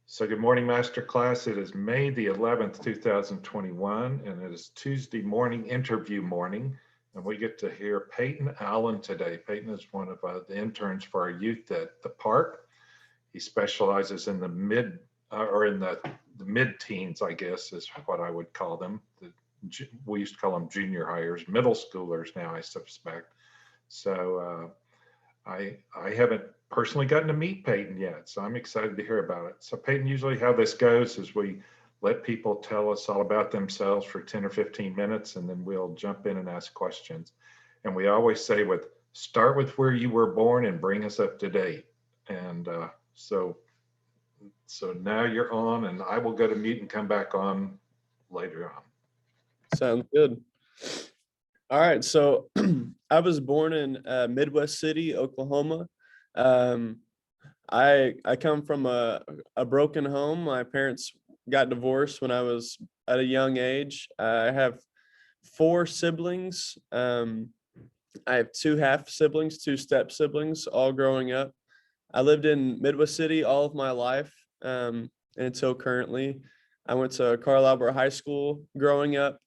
So good morning, Master Class. It is May the 11th, 2021, and it is Tuesday morning interview morning. And we get to hear Peyton Allen today. Peyton is one of the interns for our youth at the park. He specializes in the mid-teens, I guess, is what I would call them. We used to call them junior hires, middle schoolers now, I suspect. So I haven't personally gotten to meet Peyton yet, so I'm excited to hear about it. So Peyton, usually how this goes is we let people tell us all about themselves for 10 or 15 minutes, and then we'll jump in and ask questions. And we always say start with where you were born and bring us up to date. And so now you're on, and I will go to mute and come back on later on. Sounds good. All right, so I was born in Midwest City, Oklahoma. I come from a broken home. My parents got divorced when I was at a young age. I have 4 siblings. I have 2 half siblings, 2 step siblings, all growing up. I lived in Midwest City all of my life until currently. I went to Carl Albert High School growing up.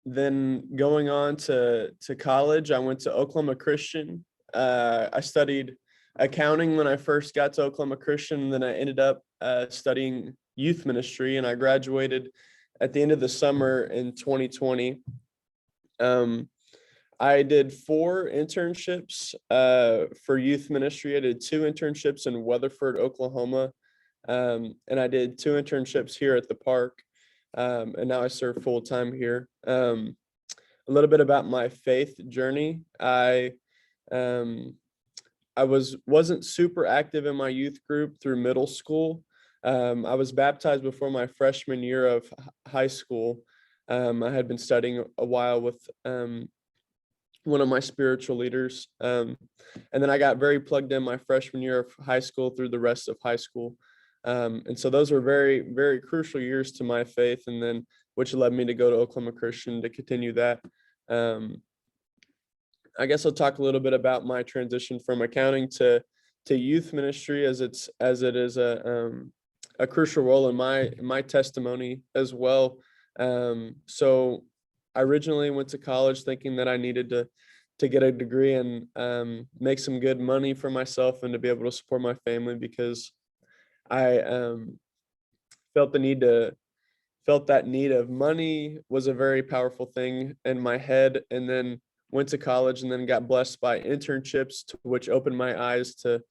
Then going on to college, I went to Oklahoma Christian. I studied accounting when I first got to Oklahoma Christian, and then I ended up studying youth ministry, and I graduated at the end of the summer in 2020. I did 4 internships for youth ministry. I did 2 internships in Weatherford, Oklahoma, and I did 2 internships here at the park. And now I serve full time here. A little bit about my faith journey. I wasn't super active in my youth group through middle school. I was baptized before my freshman year of high school. I had been studying a while with one of my spiritual leaders. And then I got very plugged in my freshman year of high school through the rest of high school. And so those were very, very crucial years to my faith, and then which led me to go to Oklahoma Christian to continue that. I guess I'll talk a little bit about my transition from accounting to youth ministry, as it is a crucial role in my testimony as well. So I originally went to college thinking that I needed to get a degree and make some good money for myself and to be able to support my family, because I felt that need of money was a very powerful thing in my head, and then went to college and then got blessed by internships, which opened my eyes to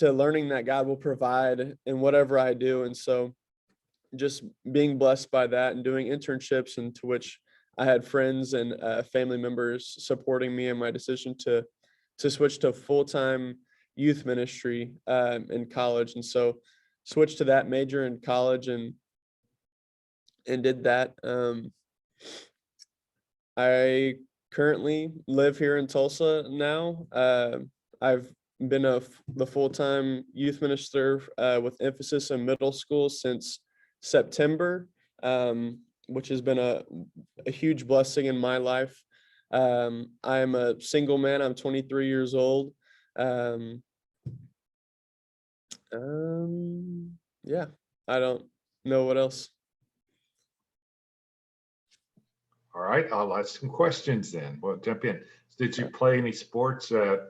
learning that God will provide in whatever I do. And so just being blessed by that and doing internships, and to which I had friends and family members supporting me in my decision to switch to full-time youth ministry in college. And so switched to that major in college and did that. I currently live here in Tulsa now. I've been the full-time youth minister with emphasis in middle school since September, which has been a huge blessing in my life. I'm a single man. I'm 23 years old. Yeah, I don't know what else. All right, I'll ask some questions then. Well, jump in. Did you play any sports at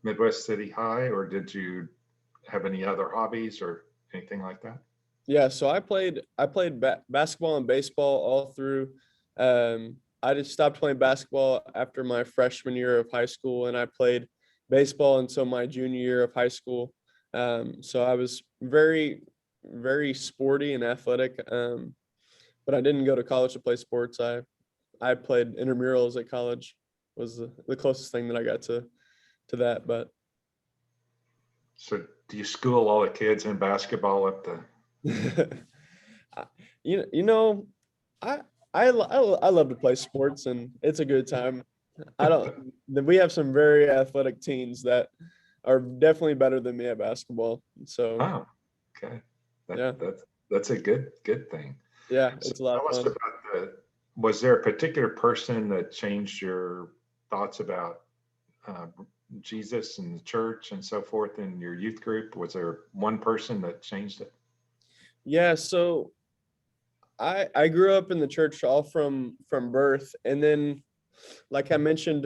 Midwest City High, or did you have any other hobbies or anything like that? Yeah, so I played basketball and baseball all through. I just stopped playing basketball after my freshman year of high school, and I played baseball until my junior year of high school. So I was very, very sporty and athletic, but I didn't go to college to play sports. I played intramurals at college, was the closest thing that I got to that. But so do you school all the kids in basketball at the I love to play sports, and it's a good time. We have some very athletic teens that are definitely better than me at basketball. So Oh, okay. Yeah. That's a good thing. Yeah, So it's a lot tell of us fun. about was there a particular person that changed your thoughts about Jesus and the church and so forth in your youth group? Was there one person that changed it? Yeah, so I grew up in the church all from birth, and then like I mentioned,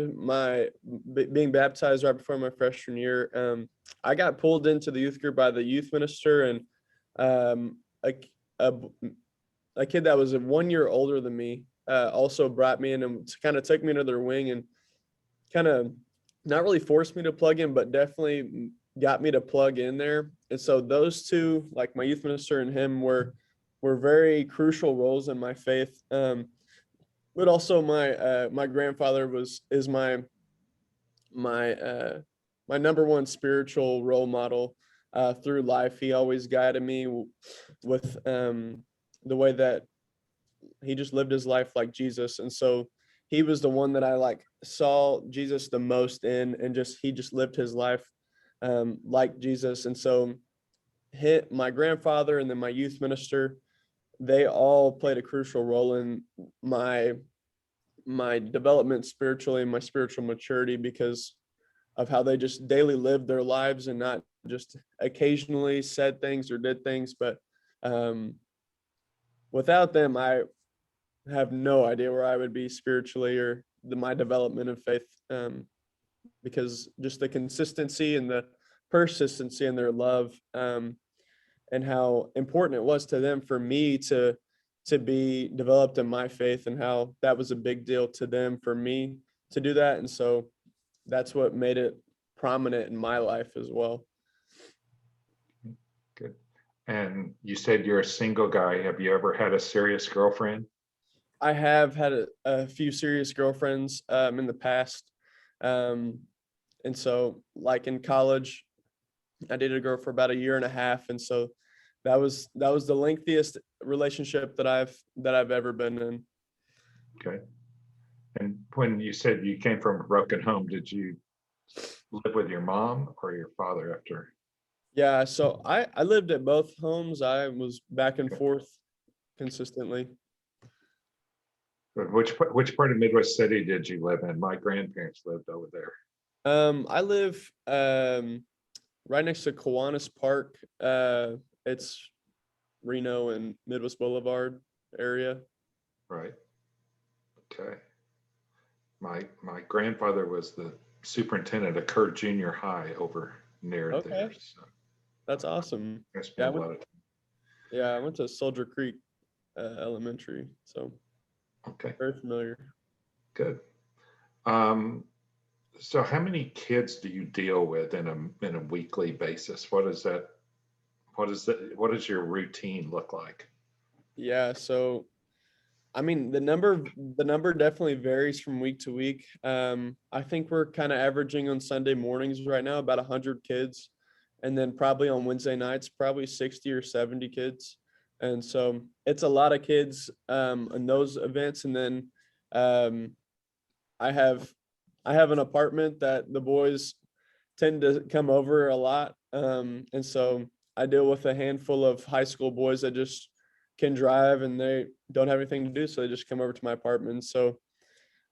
being baptized right before my freshman year, I got pulled into the youth group by the youth minister, and um, a, a a kid that was 1 year older than me also brought me in and kind of took me under their wing and kind of not really forced me to plug in, but definitely got me to plug in there. And so those two, like my youth minister and him, were very crucial roles in my faith. But also my grandfather is my my number one spiritual role model through life. He always guided me with the way that he just lived his life like Jesus. And so he was the one that I like saw Jesus the most in, and he just lived his life like Jesus. And so my grandfather and then my youth minister, they all played a crucial role in my development spiritually and my spiritual maturity, because of how they just daily lived their lives and not just occasionally said things or did things. But um, without them, I have no idea where I would be spiritually or my development of faith, because just the consistency and the persistency in their love, and how important it was to them for me to be developed in my faith, and how that was a big deal to them for me to do that. And so that's what made it prominent in my life as well. Good. And you said you're a single guy. Have you ever had a serious girlfriend? I have had a few serious girlfriends in the past. Um, and so like in college, I dated a girl for about 1.5 years. And so that was the lengthiest relationship that I've ever been in. Okay. And when you said you came from a broken home, did you live with your mom or your father after? Yeah, so I lived at both homes. I was back and Okay. forth consistently. But which part of Midwest City did you live in? My grandparents lived over there. I live right next to Kiwanis Park. It's Reno and Midwest Boulevard area. Right. Okay. My grandfather was the superintendent of Kerr Junior High over near Okay, there. So that's awesome. I Yeah, spent a lot of time. I went to Soldier Creek Elementary, so Okay, very familiar. good. Um, so how many kids do you deal with in a weekly basis? What is that? What does your routine look like? Yeah, so I mean the number definitely varies from week to week. I think we're kind of averaging on Sunday mornings right now about 100 kids, and then probably on Wednesday nights probably 60 or 70 kids. And so it's a lot of kids in those events. And then um, I have I have an apartment that the boys tend to come over a lot. And so I deal with a handful of high school boys that just can drive and they don't have anything to do. So they just come over to my apartment. So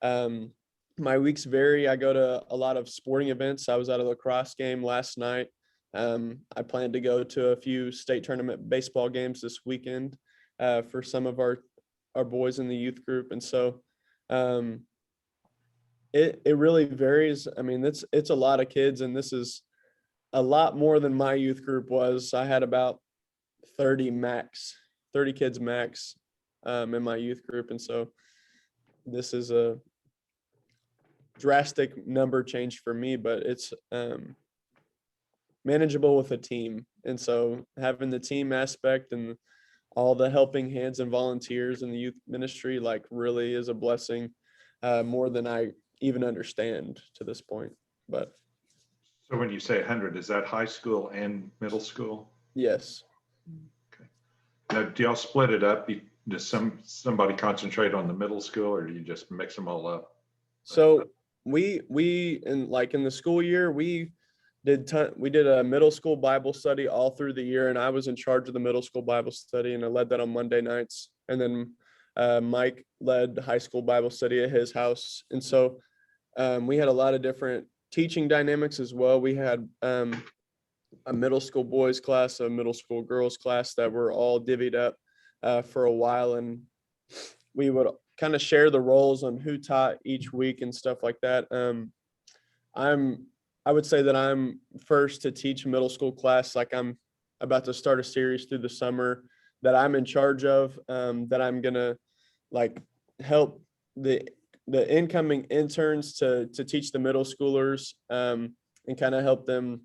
um, my weeks vary. I go to a lot of sporting events. I was at a lacrosse game last night. I plan to go to a few state tournament baseball games this weekend for some of our boys in the youth group. And so um, it really varies. I mean, it's a lot of kids, and this is a lot more than my youth group was. I had about 30 kids max in my youth group. And so this is a drastic number change for me, but it's manageable with a team. And so having the team aspect and all the helping hands and volunteers in the youth ministry, like really is a blessing, more than I even understand to this point. But So when you say 100, is that high school and middle school? yes. Okay. Now, do y'all split it up? Does somebody concentrate on the middle school, or do you just mix them all up? So we in the school year we did a middle school Bible study all through the year, and I was in charge of the middle school Bible study, and I led that on Monday nights. And then Mike led high school Bible study at his house. And so we had a lot of different teaching dynamics as well. We had a middle school boys class, a middle school girls class that were all divvied up for a while, and we would kind of share the roles on who taught each week and stuff like that. I would say that I'm first to teach middle school class. Like, I'm about to start a series through the summer that I'm in charge of, that I'm gonna like help the incoming interns to teach the middle schoolers, and kind of help them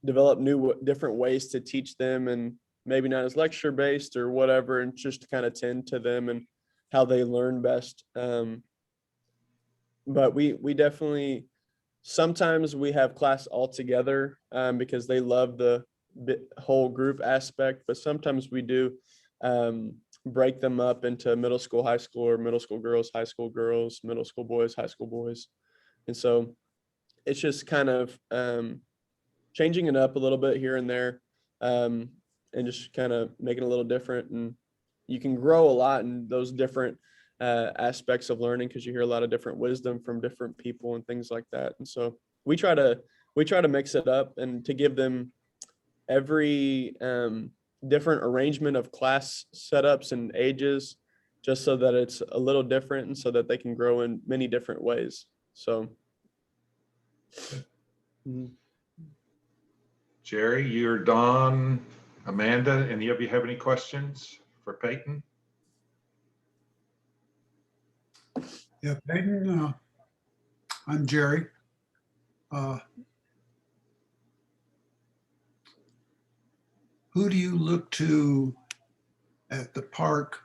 develop different ways to teach them, and maybe not as lecture based or whatever, and just to kind of tend to them and how they learn best. But we definitely, sometimes we have class all together, because they love the whole group aspect, but sometimes we do break them up into middle school, high school, or middle school girls, high school girls, middle school boys, high school boys. And so it's just kind of changing it up a little bit here and there, and just kind of making it a little different. And you can grow a lot in those different aspects of learning, because you hear a lot of different wisdom from different people and things like that. And so we try to mix it up and to give them every different arrangement of class setups and ages, just so that it's a little different and so that they can grow in many different ways. So Jerry, you're Don, Amanda, any of you have any questions for Peyton? Yeah, Peyton, I'm Jerry. Who do you look to at the park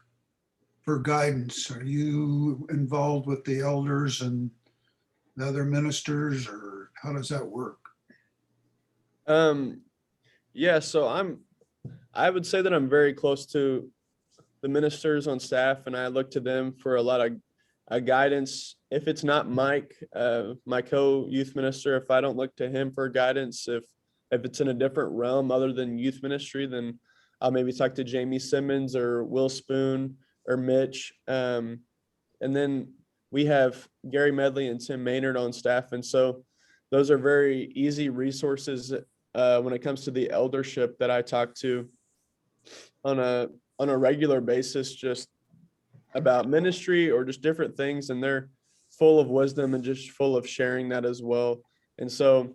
for guidance? Are you involved with the elders and the other ministers, or how does that work? Yeah, so I would say that I'm very close to the ministers on staff, and I look to them for a lot of guidance. If it's not Mike, my co-youth minister, if I don't look to him for guidance, if it's in a different realm other than youth ministry, then I'll maybe talk to Jamie Simmons or Will Spoon or Mitch. And then we have Gary Medley and Tim Maynard on staff. And so those are very easy resources when it comes to the eldership that I talk to on a regular basis, just about ministry or just different things. And they're full of wisdom and just full of sharing that as well. And so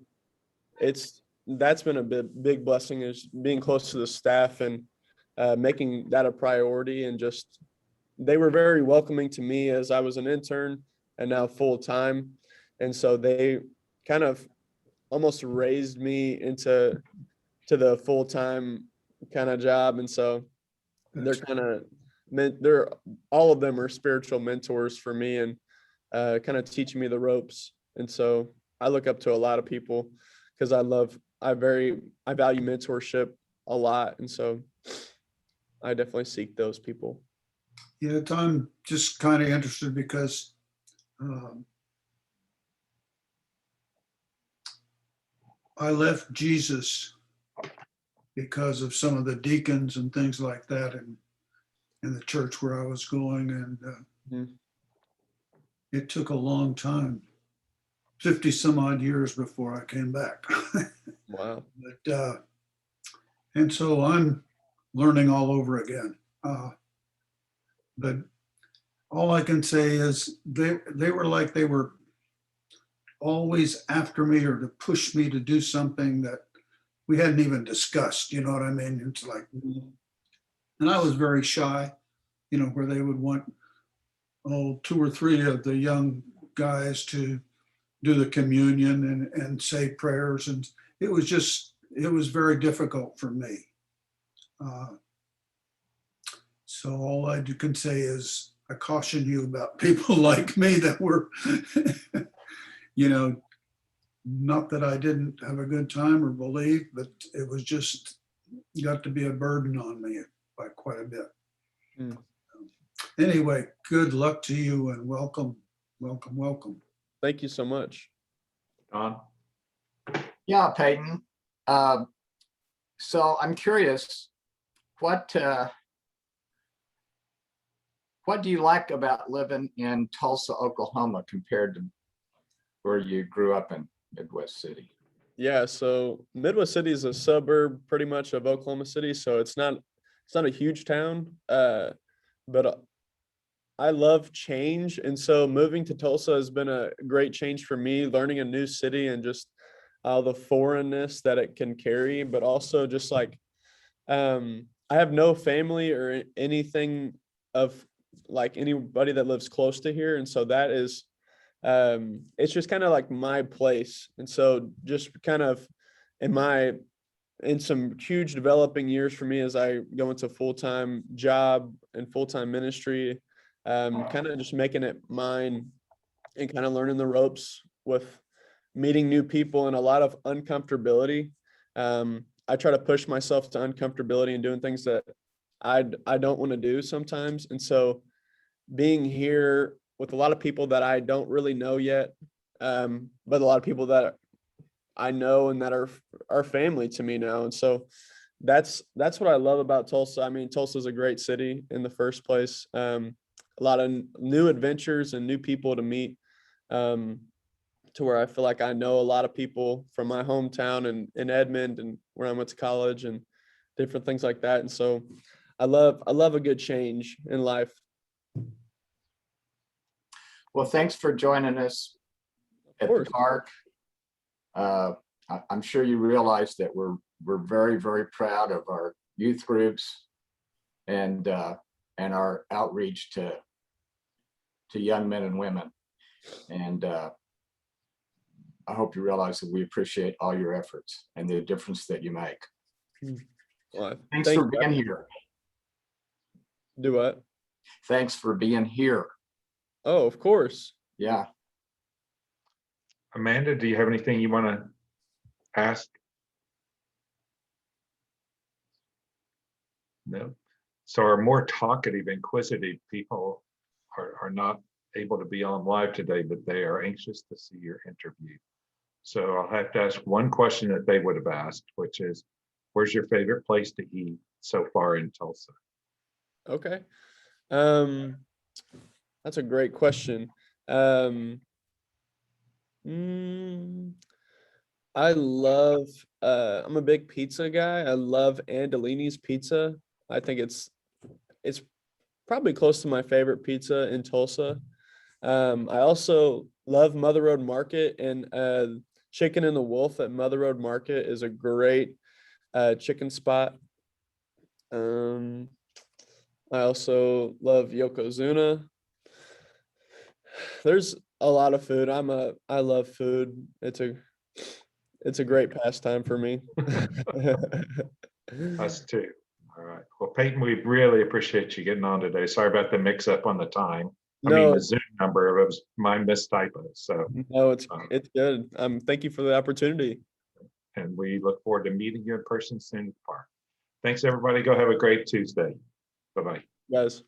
that's been a big blessing, is being close to the staff and making that a priority. And just, they were very welcoming to me as I was an intern and now full time. And so they kind of almost raised me into the full time kind of job. And so they're all of them are spiritual mentors for me, and kind of teaching me the ropes. And so I look up to a lot of people because I value mentorship a lot. And so I definitely seek those people. Yeah, I'm just kind of interested because I left Jesus because of some of the deacons and things like that in the church where I was going. And it took a long time, 50 some odd years before I came back. Wow. But, and so I'm learning all over again. But all I can say is they were like they were always after me or to push me to do something that we hadn't even discussed. You know what I mean? It's like, and I was very shy, where they would want, 2 or 3 of the young guys to do the communion and say prayers. And it was very difficult for me. So all I can say is I caution you about people like me that were, not that I didn't have a good time or believe, but it was just got to be a burden on me by quite a bit. Anyway, good luck to you and welcome. Thank you so much. Don? Yeah, Peyton. So I'm curious, what do you like about living in Tulsa, Oklahoma compared to where you grew up in Midwest City. Yeah, so Midwest City is a suburb pretty much of Oklahoma City, so it's not a huge town. But I love change, and so moving to Tulsa has been a great change for me, learning a new city and just the foreignness that it can carry, but also just like I have no family or anything of like anybody that lives close to here, and so that is it's just kind of like my place. And so just kind of in some huge developing years for me as I go into full-time job and full-time ministry, kind of just making it mine and kind of learning the ropes with meeting new people and a lot of uncomfortability. I try to push myself to uncomfortability and doing things that I don't want to do sometimes. And so being here with a lot of people that I don't really know yet, but a lot of people that I know and that are family to me now. And so that's what I love about Tulsa. I mean, Tulsa is a great city in the first place. A lot of new adventures and new people to meet, to where I feel like I know a lot of people from my hometown and in Edmond and where I went to college and different things like that. And so I love a good change in life. Well, thanks for joining us Of at the course. park. I'm sure you realize that we're very, very proud of our youth groups and our outreach to young men and women. And I hope you realize that we appreciate all your efforts and the difference that you make. Well, Thanks thank for you. being here. Do what? Thanks for being here. Oh, of course. Yeah. Amanda, do you have anything you want to ask? No. So our more talkative, inquisitive people are not able to be on live today, but they are anxious to see your interview. So I'll have to ask one question that they would have asked, which is, where's your favorite place to eat so far in Tulsa? Okay. That's a great question. I love, I'm a big pizza guy. I love Andolini's pizza. I think it's probably close to my favorite pizza in Tulsa. I also love Mother Road Market, and Chicken and the Wolf at Mother Road Market is a great chicken spot. I also love Yokozuna. There's a lot of food. I love food. It's a great pastime for me. Us too. All right. Well, Peyton, we really appreciate you getting on today. Sorry about the mix up on the time. I mean, No, the Zoom number, it was my mistypo. So, no, it's good. Thank you for the opportunity. and we look forward to meeting you in person soon at the park. Thanks, everybody. Go have a great Tuesday. Bye-bye. Guys.